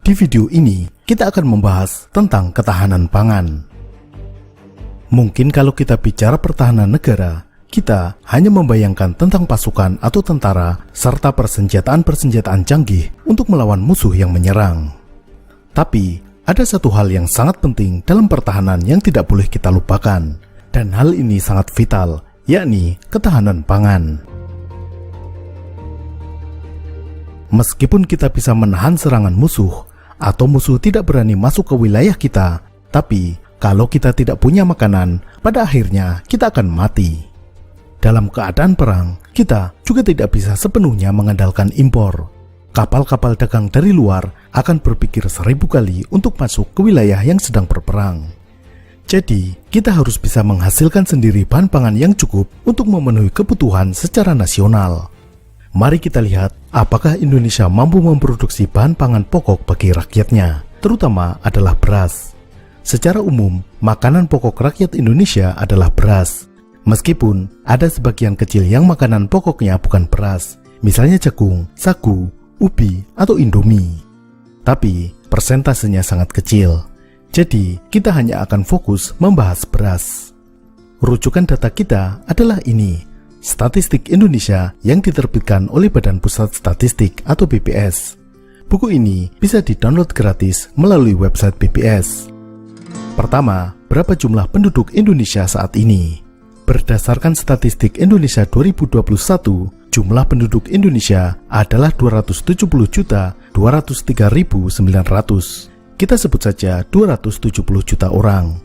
Di video ini, kita akan membahas tentang ketahanan pangan. Mungkin kalau kita bicara pertahanan negara, kita hanya membayangkan tentang pasukan atau tentara serta persenjataan-persenjataan canggih untuk melawan musuh yang menyerang. Tapi, ada satu hal yang sangat penting dalam pertahanan yang tidak boleh kita lupakan, dan hal ini sangat vital, yakni ketahanan pangan. Meskipun kita bisa menahan serangan musuh, atau musuh tidak berani masuk ke wilayah kita, tapi kalau kita tidak punya makanan, pada akhirnya kita akan mati. Dalam keadaan perang, kita juga tidak bisa sepenuhnya mengandalkan impor. Kapal-kapal dagang dari luar akan berpikir 1000 kali untuk masuk ke wilayah yang sedang berperang. Jadi, kita harus bisa menghasilkan sendiri bahan pangan yang cukup untuk memenuhi kebutuhan secara nasional. Mari kita lihat apakah Indonesia mampu memproduksi bahan pangan pokok bagi rakyatnya, terutama adalah beras. Secara umum, makanan pokok rakyat Indonesia adalah beras. Meskipun ada sebagian kecil yang makanan pokoknya bukan beras, misalnya jagung, sagu, ubi, atau indomie. Tapi, persentasenya sangat kecil. Jadi, kita hanya akan fokus membahas beras. Rujukan data kita adalah ini. Statistik Indonesia yang diterbitkan oleh Badan Pusat Statistik atau BPS. Buku ini bisa di-download gratis melalui website BPS. Pertama, berapa jumlah penduduk Indonesia saat ini? Berdasarkan statistik Indonesia 2021, jumlah penduduk Indonesia adalah 270.203.900. Kita sebut saja 270 juta orang.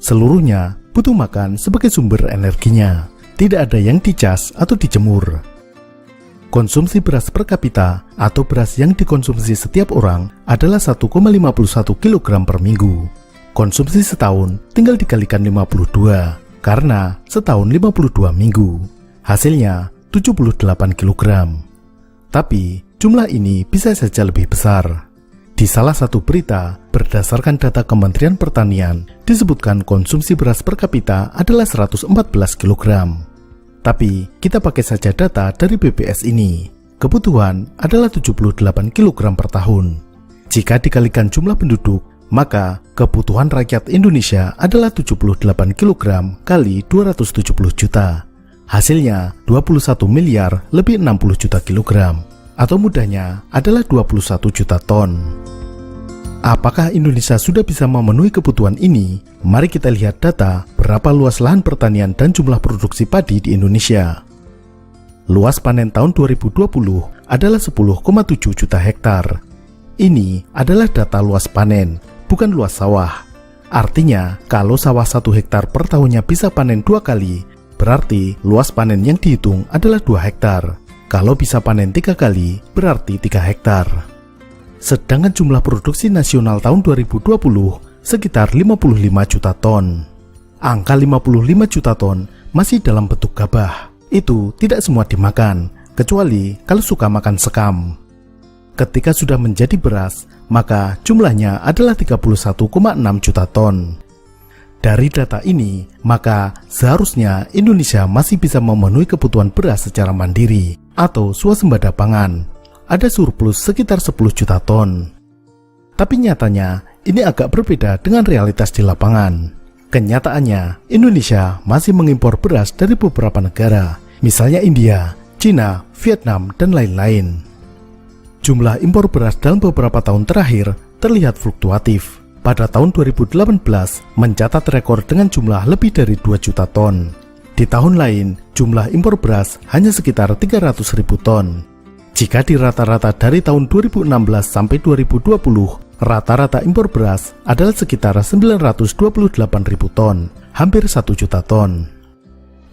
Seluruhnya butuh makan sebagai sumber energinya. Tidak ada yang dicas atau dijemur. Konsumsi beras per kapita atau beras yang dikonsumsi setiap orang adalah 1,51 kg per minggu. Konsumsi setahun tinggal dikalikan 52, karena setahun 52 minggu. Hasilnya 78 kg. Tapi jumlah ini bisa saja lebih besar. Di salah satu berita, berdasarkan data Kementerian Pertanian, disebutkan konsumsi beras per kapita adalah 114 kg. Tapi, kita pakai saja data dari BPS ini. Kebutuhan adalah 78 kg per tahun. Jika dikalikan jumlah penduduk, maka kebutuhan rakyat Indonesia adalah 78 kg kali 270 juta. Hasilnya 21 miliar lebih 60 juta kilogram. Atau mudahnya adalah 21 juta ton. Apakah Indonesia sudah bisa memenuhi kebutuhan ini? Mari kita lihat data berapa luas lahan pertanian dan jumlah produksi padi di Indonesia. Luas panen tahun 2020 adalah 10,7 juta hektar. Ini adalah data luas panen, bukan luas sawah. Artinya, kalau sawah 1 hektar per tahunnya bisa panen 2 kali, berarti luas panen yang dihitung adalah 2 hektar. Kalau bisa panen 3 kali, berarti 3 hektar. Sedangkan jumlah produksi nasional tahun 2020 sekitar 55 juta ton. Angka 55 juta ton masih dalam bentuk gabah. Itu tidak semua dimakan, kecuali kalau suka makan sekam. Ketika sudah menjadi beras, maka jumlahnya adalah 31,6 juta ton. Dari data ini, maka seharusnya Indonesia masih bisa memenuhi kebutuhan beras secara mandiri atau swasembada pangan. Ada surplus sekitar 10 juta ton. Tapi nyatanya, ini agak berbeda dengan realitas di lapangan. Kenyataannya, Indonesia masih mengimpor beras dari beberapa negara, misalnya India, China, Vietnam, dan lain-lain. Jumlah impor beras dalam beberapa tahun terakhir terlihat fluktuatif. Pada tahun 2018 mencatat rekor dengan jumlah lebih dari 2 juta ton. Di tahun lain, jumlah impor beras hanya sekitar 300.000 ton. Jika dirata-rata dari tahun 2016 sampai 2020, rata-rata impor beras adalah sekitar 928.000 ton, hampir 1 juta ton.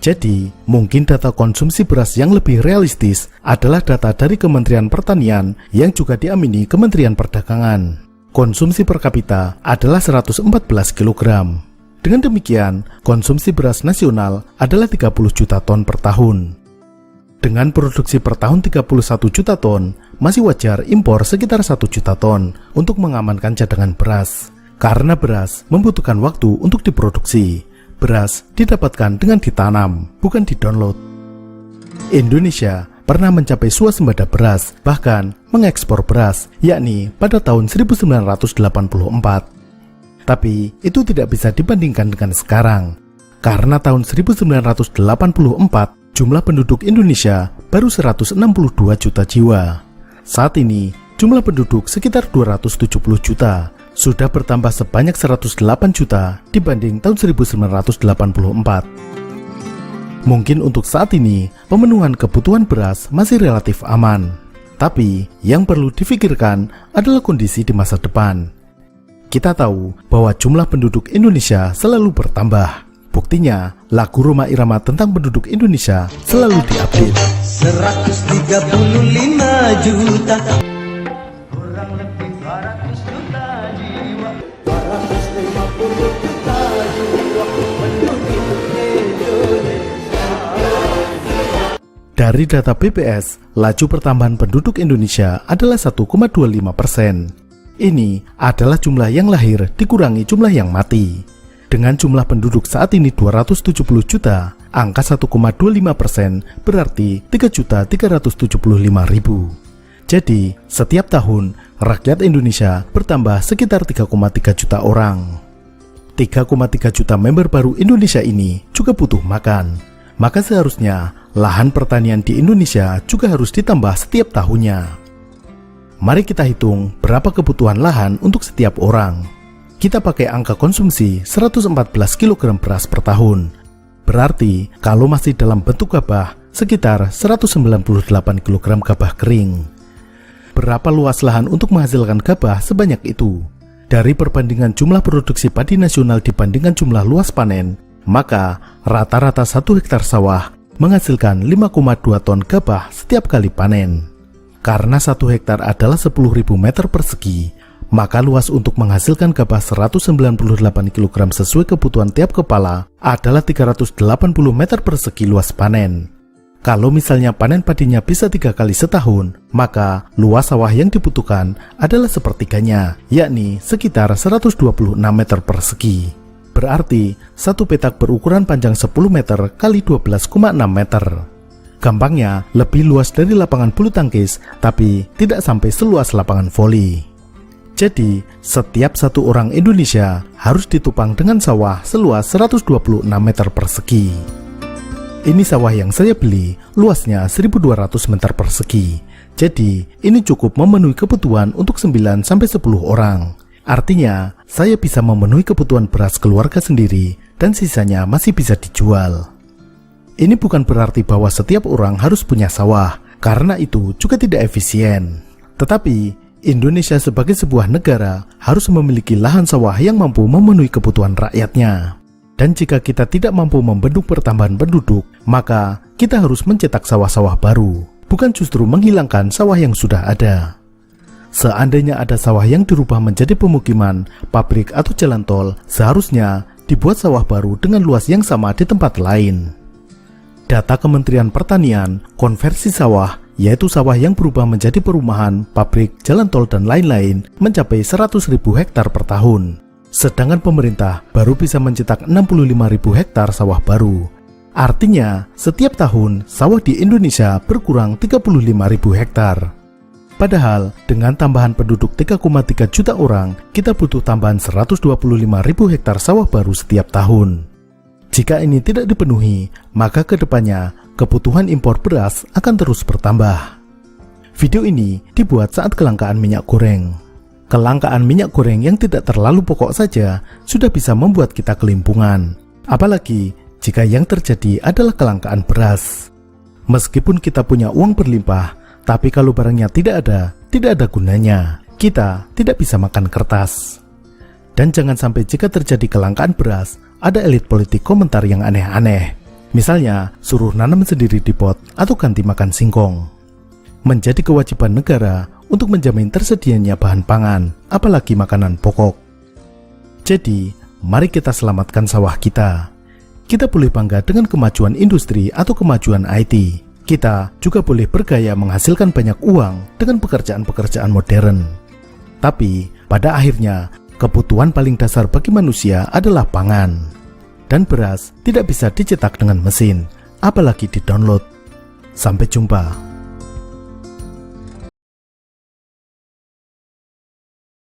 Jadi, mungkin data konsumsi beras yang lebih realistis adalah data dari Kementerian Pertanian yang juga diamini Kementerian Perdagangan. Konsumsi per kapita adalah 114 kg. Dengan demikian, konsumsi beras nasional adalah 30 juta ton per tahun. Dengan produksi per tahun 31 juta ton, masih wajar impor sekitar 1 juta ton untuk mengamankan cadangan beras. Karena beras membutuhkan waktu untuk diproduksi. Beras didapatkan dengan ditanam, bukan didownload. Indonesia pernah mencapai swasembada beras, bahkan mengekspor beras, yakni pada tahun 1984. Tapi itu tidak bisa dibandingkan dengan sekarang, karena tahun 1984 jumlah penduduk Indonesia baru 162 juta jiwa. Saat ini jumlah penduduk sekitar 270 juta, sudah bertambah sebanyak 108 juta dibanding tahun 1984. Mungkin untuk saat ini pemenuhan kebutuhan beras masih relatif aman, tapi yang perlu difikirkan adalah kondisi di masa depan. Kita tahu bahwa jumlah penduduk Indonesia selalu bertambah. Buktinya, lagu Rhoma Irama tentang penduduk Indonesia selalu diupdate. 135 juta. Kurang lebih 200 juta jiwa. 250 juta jiwa penduduk Indonesia. Dari data BPS, laju pertambahan penduduk Indonesia adalah 1,25%. Ini adalah jumlah yang lahir dikurangi jumlah yang mati. Dengan jumlah penduduk saat ini 270 juta, angka 1,25% berarti 3.375.000. Jadi, setiap tahun, rakyat Indonesia bertambah sekitar 3,3 juta orang. 3,3 juta member baru Indonesia ini juga butuh makan. Maka seharusnya, lahan pertanian di Indonesia juga harus ditambah setiap tahunnya. Mari kita hitung berapa kebutuhan lahan untuk setiap orang. Kita pakai angka konsumsi 114 kg beras per tahun. Berarti kalau masih dalam bentuk gabah, sekitar 198 kg gabah kering. Berapa luas lahan untuk menghasilkan gabah sebanyak itu? Dari perbandingan jumlah produksi padi nasional dibandingkan jumlah luas panen, maka rata-rata 1 hektar sawah menghasilkan 5,2 ton gabah setiap kali panen. Karena 1 hektar adalah 10.000 meter persegi, maka luas untuk menghasilkan gabah 198 kg sesuai kebutuhan tiap kepala adalah 380 meter persegi luas panen. Kalau misalnya panen padinya bisa 3 kali setahun, maka luas sawah yang dibutuhkan adalah sepertiganya, yakni sekitar 126 meter persegi. Berarti, satu petak berukuran panjang 10 meter kali 12,6 meter. Gampangnya, lebih luas dari lapangan bulu tangkis, tapi tidak sampai seluas lapangan voli. Jadi, setiap satu orang Indonesia harus ditopang dengan sawah seluas 126 meter persegi. Ini sawah yang saya beli, luasnya 1.200 meter persegi. Jadi, ini cukup memenuhi kebutuhan untuk 9-10 orang. Artinya, saya bisa memenuhi kebutuhan beras keluarga sendiri, dan sisanya masih bisa dijual. Ini bukan berarti bahwa setiap orang harus punya sawah, karena itu juga tidak efisien. Tetapi, Indonesia sebagai sebuah negara harus memiliki lahan sawah yang mampu memenuhi kebutuhan rakyatnya. Dan jika kita tidak mampu membendung pertambahan penduduk, maka kita harus mencetak sawah-sawah baru, bukan justru menghilangkan sawah yang sudah ada. Seandainya ada sawah yang dirubah menjadi pemukiman, pabrik atau jalan tol, seharusnya dibuat sawah baru dengan luas yang sama di tempat lain. Data Kementerian Pertanian, konversi sawah, yaitu sawah yang berubah menjadi perumahan, pabrik, jalan tol, dan lain-lain, mencapai 100.000 hektar per tahun. Sedangkan pemerintah baru bisa mencetak 65.000 hektar sawah baru. Artinya, setiap tahun, sawah di Indonesia berkurang 35.000 hektar. Padahal, dengan tambahan penduduk 3,3 juta orang, kita butuh tambahan 125.000 hektar sawah baru setiap tahun. Jika ini tidak dipenuhi, maka ke depannya kebutuhan impor beras akan terus bertambah. Video ini dibuat saat kelangkaan minyak goreng. Kelangkaan minyak goreng yang tidak terlalu pokok saja sudah bisa membuat kita kelimpungan. Apalagi jika yang terjadi adalah kelangkaan beras. Meskipun kita punya uang berlimpah, tapi kalau barangnya tidak ada gunanya. Kita tidak bisa makan kertas. Dan jangan sampai jika terjadi kelangkaan beras, ada elit politik komentar yang aneh-aneh. Misalnya, suruh nanam sendiri di pot atau ganti makan singkong. Menjadi kewajiban negara untuk menjamin tersedianya bahan pangan, apalagi makanan pokok. Jadi, mari kita selamatkan sawah kita. Kita boleh bangga dengan kemajuan industri atau kemajuan IT. Kita juga boleh bergaya menghasilkan banyak uang dengan pekerjaan-pekerjaan modern. Tapi, pada akhirnya, kebutuhan paling dasar bagi manusia adalah pangan. Dan beras tidak bisa dicetak dengan mesin, apalagi di-download. Sampai jumpa.